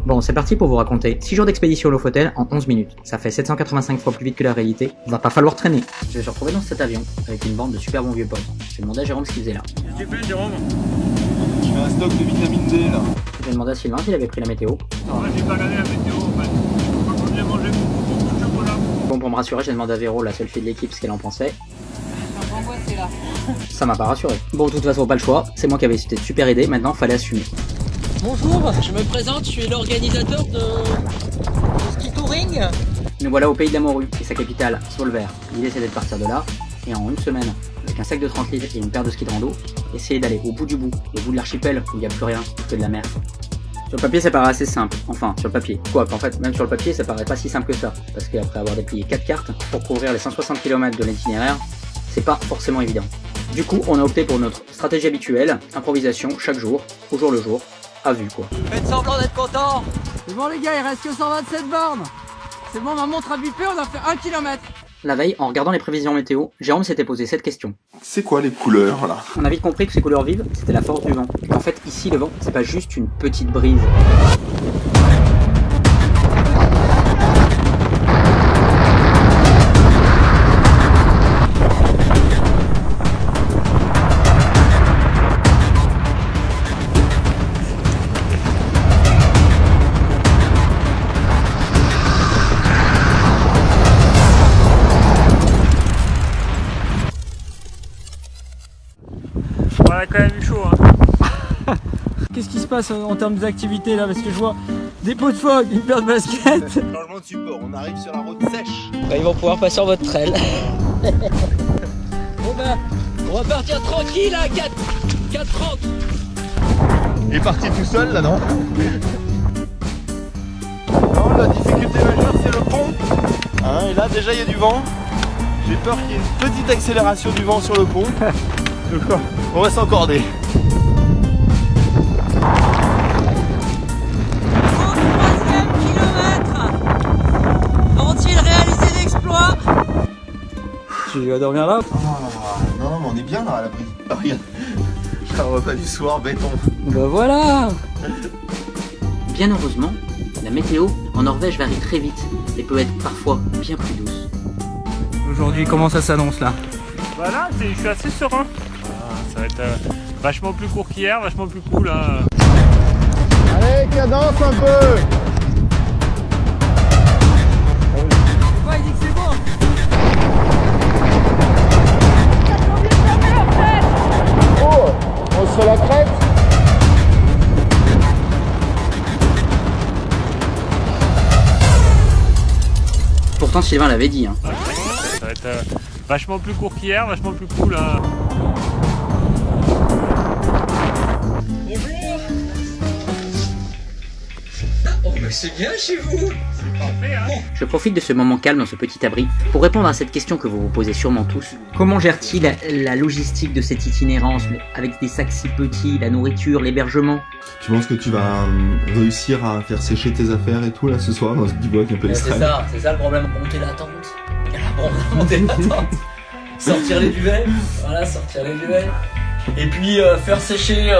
Bon, c'est parti pour vous raconter 6 jours d'expédition au Lofoten en 11 minutes. Ça fait 785 fois plus vite que la réalité. Va pas falloir traîner. Je me suis retrouvé dans cet avion avec une bande de super bons vieux potes. J'ai demandé à Jérôme ce qu'il faisait là. Qu'est-ce que tu fais, Jérôme? Je fais un stock de vitamine D là. J'ai demandé à Sylvain s'il avait pris la météo. Moi, j'ai pas regardé la météo en fait. Je peux bien manger beaucoup de chocolat. Bon, pour me rassurer, j'ai demandé à Véro, la seule fille de l'équipe, ce qu'elle en pensait. Je suis angoissée là. Ça m'a pas rassuré. Bon, de toute façon, pas le choix. C'est moi qui avais été super aidé. Maintenant, fallait assumer. Bonjour, je me présente, je suis l'organisateur de ski touring. Nous voilà au pays de la morue et sa capitale, Solver. L'idée c'est de partir de là et en une semaine, avec un sac de 30 litres et une paire de skis de rando, essayer d'aller au bout de l'archipel où il n'y a plus rien que de la mer. Sur le papier ça paraît assez simple, enfin sur le papier. Quoique en fait même sur le papier ça paraît pas si simple que ça, parce qu'après avoir déplié 4 cartes pour couvrir les 160 km de l'itinéraire, c'est pas forcément évident. Du coup on a opté pour notre stratégie habituelle, improvisation chaque jour, au jour le jour, à vue quoi. Faites semblant d'être content. C'est bon les gars, il reste que 127 bornes. C'est bon, ma montre a bipé, on a fait 1 km. La veille, en regardant les prévisions météo, Jérôme s'était posé cette question. C'est quoi les couleurs là? On a vite compris que ces couleurs vives, c'était la force du vent. En fait, ici, le vent, c'est pas juste une petite brise. On a quand même eu chaud hein. Qu'est-ce qui se passe en termes d'activité là? Parce que je vois des pots de phoque, une paire de baskets. Changement de support, on arrive sur la route sèche. Bah, ils vont pouvoir passer sur votre trail. Bon bah, on va partir tranquille à 4h30. Il est parti tout seul là, non? Non, la difficulté majeure c'est le pont. Hein, et là déjà il y a du vent. J'ai peur qu'il y ait une petite accélération du vent sur le pont. Donc on va s'encorder. Vont-ils réaliser l'exploit? Tu vas dormir là? Non, mais on est bien là à l'abri. Oh, regarde, j'ai un repas du soir béton. Bah voilà. Bien heureusement, la météo en Norvège varie très vite et peut être parfois bien plus douce. Aujourd'hui, comment ça s'annonce là? Voilà, je suis assez serein. Ça va être vachement plus court qu'hier, vachement plus cool hein. Allez, cadence un peu. Ouais, il dit que c'est bon. Oh, on se la crête. Pourtant Sylvain l'avait dit, hein. Ça va être vachement plus court qu'hier, vachement plus cool hein. Oh mais c'est bien chez vous. Parfait hein. Je profite de ce moment calme dans ce petit abri pour répondre à cette question que vous vous posez sûrement tous. Comment gère-t-il la logistique de cette itinérance avec des sacs si petits, la nourriture, l'hébergement? Tu penses que tu vas réussir à faire sécher tes affaires et tout là ce soir dans ce bivouac un peu C'est extrême? ça le problème. Monter la tente. Monter la tente. Sortir les duvets. Voilà, sortir les duvets. Et puis faire sécher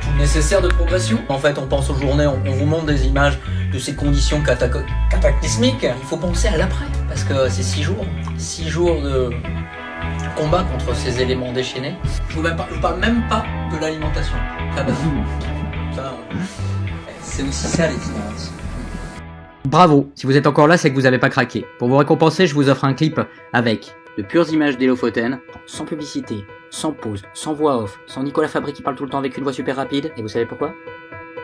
tout le nécessaire de progression. En fait, on pense aux journées, on vous montre des images de ces conditions cataclysmiques. Il faut penser à l'après, parce que c'est 6 jours. 6 jours de combat contre ces éléments déchaînés. Je vous parle même pas de l'alimentation. C'est aussi ça l'itinérance. Bravo, si vous êtes encore là, c'est que vous n'avez pas craqué. Pour vous récompenser, je vous offre un clip avec de pures images des Lofoten, sans publicité, sans pause, sans voix off, sans Nicolas Fabry qui parle tout le temps avec une voix super rapide. Et vous savez pourquoi?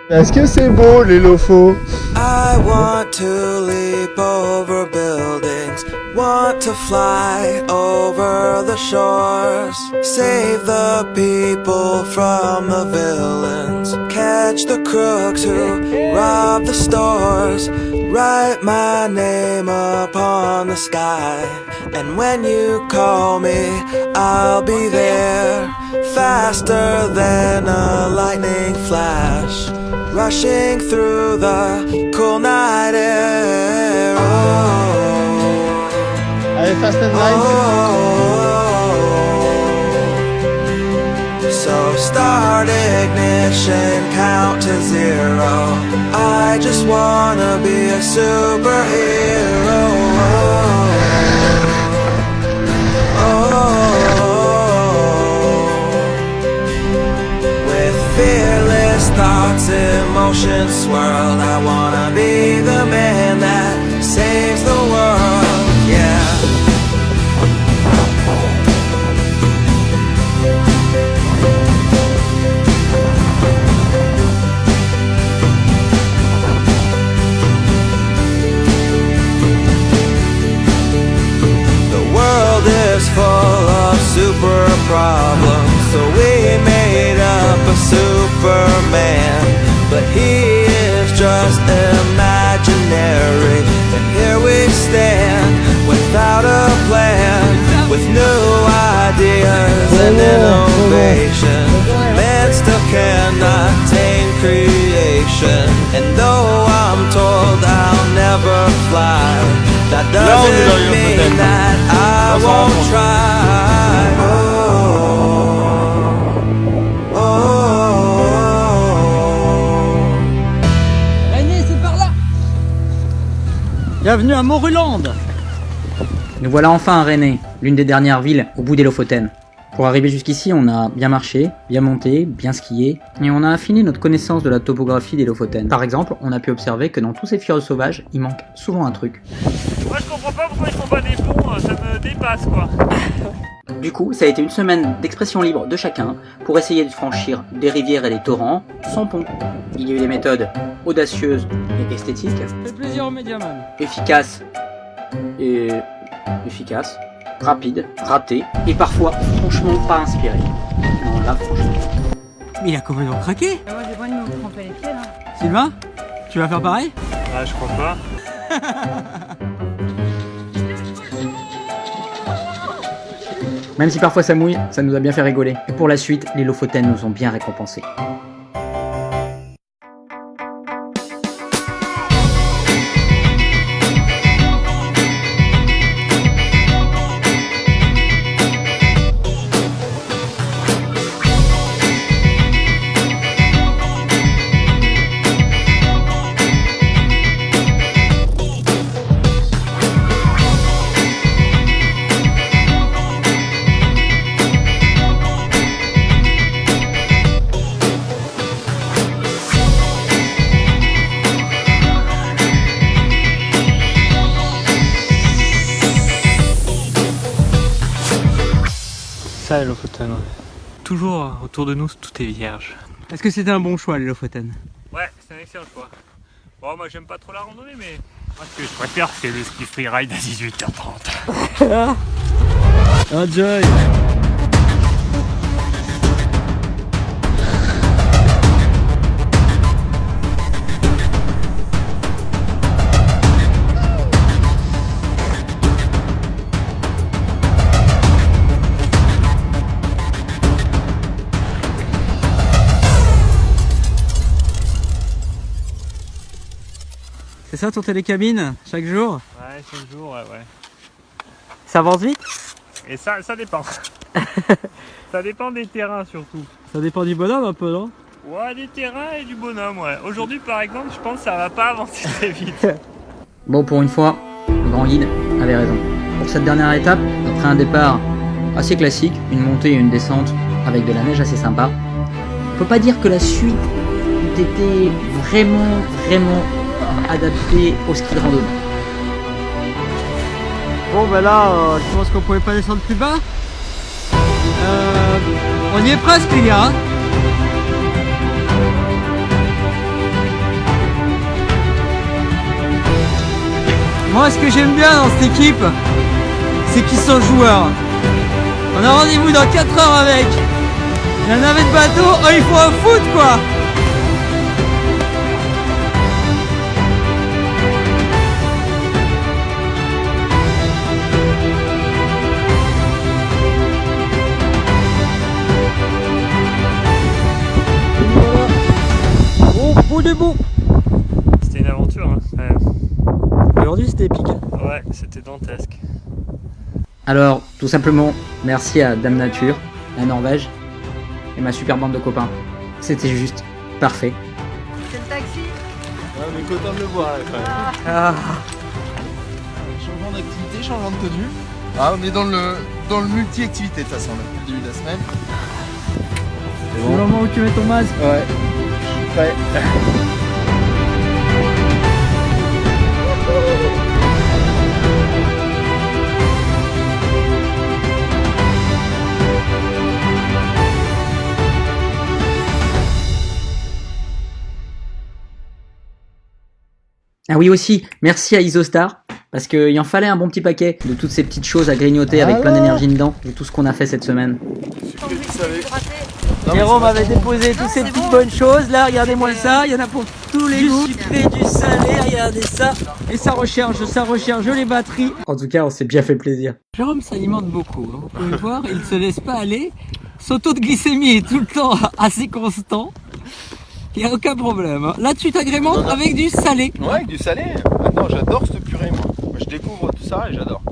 Est-ce que c'est beau les lofos? I want to leap over buildings, want to fly over the shores, save the people from the villains, catch the crooks who rob the stores, write my name upon the sky, and when you call me, I'll be there, faster than a lightning flash, rushing through the cool night air. Allez, Fast and Light. So start ignition, count to 0. I just wanna be a superhero. With fearless thoughts, emotions swirled, I wanna be the man that saves the world, yeah. Is full of super problems, so we made up a Superman, but he is just imaginary. And here we stand without a plan, with new ideas and innovation. Man still cannot tame creation, and though I'm told I'll never fly, that doesn't mean that I won't try. Oh, oh. René, c'est par là. Bienvenue à Moruland. Nous voilà enfin à René, l'une des dernières villes au bout des Lofoten. Pour arriver jusqu'ici, on a bien marché, bien monté, bien skié, et on a affiné notre connaissance de la topographie des Lofoten. Par exemple, on a pu observer que dans tous ces fjords sauvages, il manque souvent un truc. Moi je comprends pas pourquoi ils font pas des ponts, ça me dépasse quoi. Du coup, ça a été une semaine d'expression libre de chacun pour essayer de franchir des rivières et des torrents sans pont. Il y a eu des méthodes audacieuses et esthétiques, Fait plaisir au Mediaman. efficaces et efficaces, rapides, ratées et parfois franchement pas inspirées. Non, là franchement. Mais il a complètement craqué. Moi j'ai pas envie de me tremper les pieds là. Sylvain, tu vas faire pareil? Ah je crois pas. Même si parfois ça mouille, ça nous a bien fait rigoler. Et pour la suite, les Lofoten nous ont bien récompensés. Ça les Lofoten, ouais. Toujours autour de nous, tout est vierge. Est-ce que c'était un bon choix, les Lofoten? Ouais, c'est un excellent choix. Bon, moi j'aime pas trop la randonnée, mais moi ce que je préfère c'est le ski freeride à 18h30. Enjoy. C'est ça ton télécabine, chaque jour? Ouais, chaque jour, ouais. Ça avance vite? Et ça dépend. Ça dépend des terrains surtout. Ça dépend du bonhomme un peu, non? Ouais, des terrains et du bonhomme, ouais. Aujourd'hui par exemple, je pense que ça va pas avancer très vite. Bon, pour une fois, le grand guide avait raison. Pour cette dernière étape, après un départ assez classique, une montée et une descente avec de la neige assez sympa, on peut pas dire que la suite ait été vraiment adaptée au ski de randonnée. Bon bah là, je pense qu'on pouvait pas descendre plus bas. On y est presque les gars. Moi ce que j'aime bien dans cette équipe, c'est qu'ils sont joueurs. On a rendez-vous dans 4 heures avec. Il y en avait de bateau, oh, il faut un foot quoi. Debout. C'était une aventure, hein, quand même. Aujourd'hui c'était épique. Ouais, c'était dantesque. Alors, tout simplement, merci à Dame Nature, la Norvège et ma super bande de copains. C'était juste parfait. C'est le taxi. on est content de le voir là quand même. Ah. Changement d'activité, changement de tenue. Ah, on est dans le multi-activité de toute façon là, depuis le début de la semaine. C'est le moment où tu mets ton masque. Ouais, je suis prêt. Ah oui aussi, merci à Isostar, parce qu'il en fallait un bon petit paquet de toutes ces petites choses à grignoter avec plein d'énergie dedans, de tout ce qu'on a fait cette semaine. Sucré du salé. Non, mais Jérôme c'est avait vachement déposé toutes ces petites bonnes choses. Là, regardez-moi ça. Il y en a pour tous les goûts. Du sucré, du salé. Regardez ça. Et ça recharge les batteries. En tout cas, on s'est bien fait plaisir. Jérôme s'alimente beaucoup. Vous pouvez voir, il ne se laisse pas aller. Son taux de glycémie est tout le temps assez constant. Il n'y a aucun problème. Hein. Là, tu t'agrémentes avec du salé. bon. Ouais, avec du salé. Maintenant, j'adore cette purée moi. Je découvre tout ça et j'adore.